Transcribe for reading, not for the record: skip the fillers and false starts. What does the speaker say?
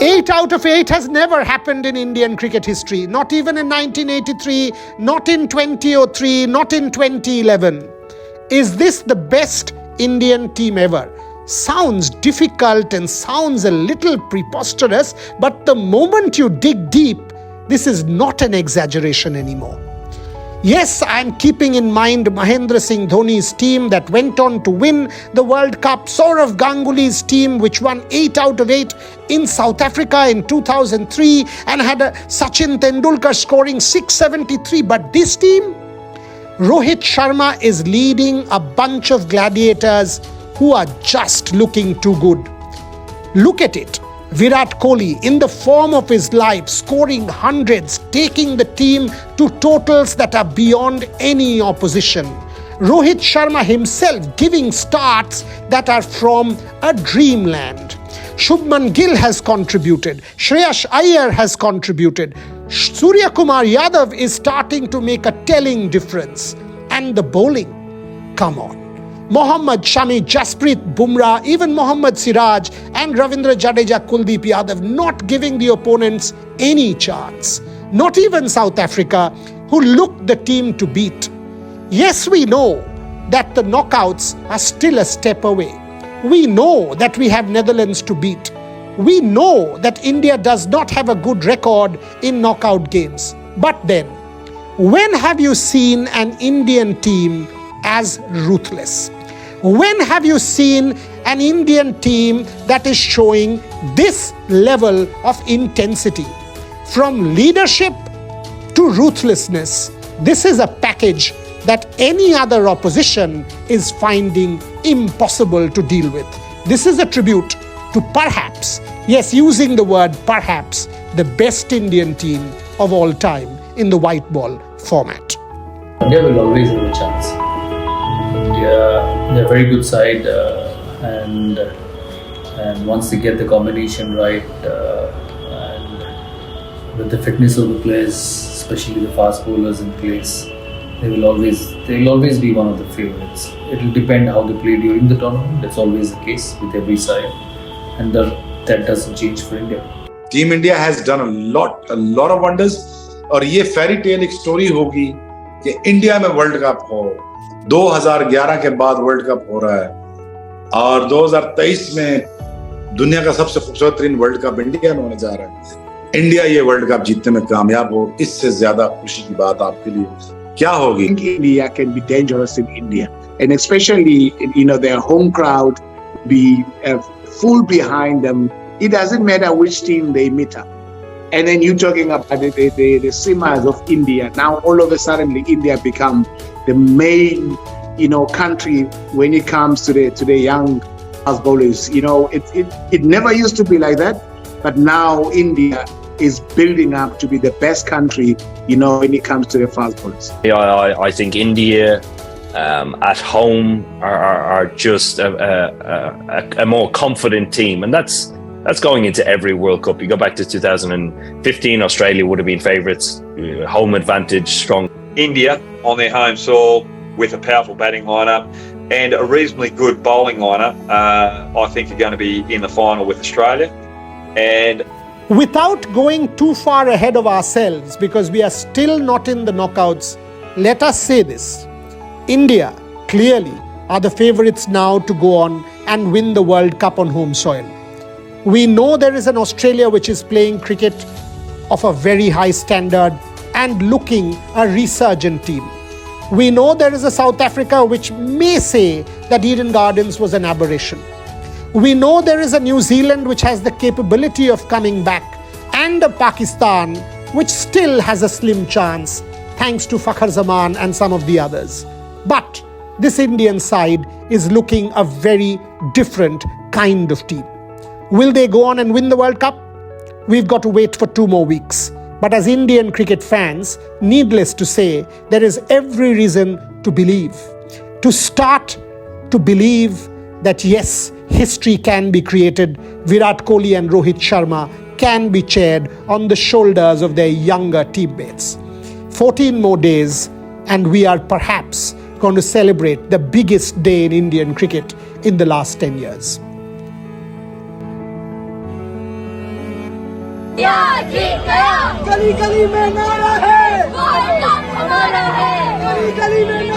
8 out of 8 has never happened in Indian cricket history. Not even in 1983, not in 2003, not in 2011. Is this the best Indian team ever? Sounds difficult and sounds a little preposterous, but the moment you dig deep, this is not an exaggeration anymore. Yes, I am keeping in mind Mahendra Singh Dhoni's team that went on to win the World Cup, Sourav Ganguly's team which won 8 out of 8 in South Africa in 2003 and had Sachin Tendulkar scoring 673. But this team, Rohit Sharma is leading a bunch of gladiators who are just looking too good. Look at it. Virat Kohli, in the form of his life, scoring hundreds, taking the team to totals that are beyond any opposition. Rohit Sharma himself giving starts that are from a dreamland. Shubman Gill has contributed. Shreyas Iyer has contributed. Surya Kumar Yadav is starting to make a telling difference. And the bowling, come on. Mohammad Shami, Jasprit Bumrah, even Mohammad Siraj and Ravindra Jadeja, Kuldeep Yadav not giving the opponents any chance. Not even South Africa, who looked the team to beat. Yes, we know that the knockouts are still a step away. We know that we have Netherlands to beat. We know that India does not have a good record in knockout games. But then, when have you seen an Indian team as ruthless? When have you seen an Indian team that is showing this level of intensity? From leadership to ruthlessness, this is a package that any other opposition is finding impossible to deal with. This is a tribute to perhaps, yes, using the word perhaps, the best Indian team of all time in the white ball format. India will always have a chance. They're a very good side, and once they get the combination right, and with the fitness of the players, especially the fast bowlers in place, they will always be one of the favourites. It will depend how they play during the tournament. That's always the case with every side, and that doesn't change for India. Team India has done a lot of wonders, और ये fairy tale एक story होगी कि India में world cup हो. 2011 के बाद world cup हो रहा है और 2023 में दुनिया का सबसे खूबसूरत तरीन वर्ल्ड कप इंडिया में होने जा रहा है. इंडिया ये वर्ल्ड कप जीतने में कामयाब हो, इससे ज्यादा खुशी की बात आपके लिए क्या होगी? India can be dangerous in India, and especially their home crowd be full behind them. It doesn't matter which team they meet up. And then you're talking about the Simas of India. Now all of a sudden India become the main country when it comes to the young fast bowlers. It never used to be like that, but now India is building up to be the best country when it comes to the fast bowlers. I think India at home are just a more confident team, and that's going into every World Cup. You go back to 2015, Australia would have been favourites. Home advantage, strong. India on their home soil with a powerful batting lineup and a reasonably good bowling lineup, I think are going to be in the final with Australia. And without going too far ahead of ourselves, because we are still not in the knockouts, let us say this. India clearly are the favourites now to go on and win the World Cup on home soil. We know there is an Australia which is playing cricket of a very high standard and looking a resurgent team. We know there is a South Africa which may say that Eden Gardens was an aberration. We know there is a New Zealand which has the capability of coming back, and a Pakistan which still has a slim chance thanks to Fakhar Zaman and some of the others. But this Indian side is looking a very different kind of team. Will they go on and win the World Cup? We've got to wait for 2 more weeks. But as Indian cricket fans, needless to say, there is every reason to believe, to start to believe that yes, history can be created. Virat Kohli and Rohit Sharma can be cheered on the shoulders of their younger teammates. 14 more days and we are perhaps going to celebrate the biggest day in Indian cricket in the last 10 years. India जीत गया। गली गली में नारा है, world cup हमारा है। गली गली में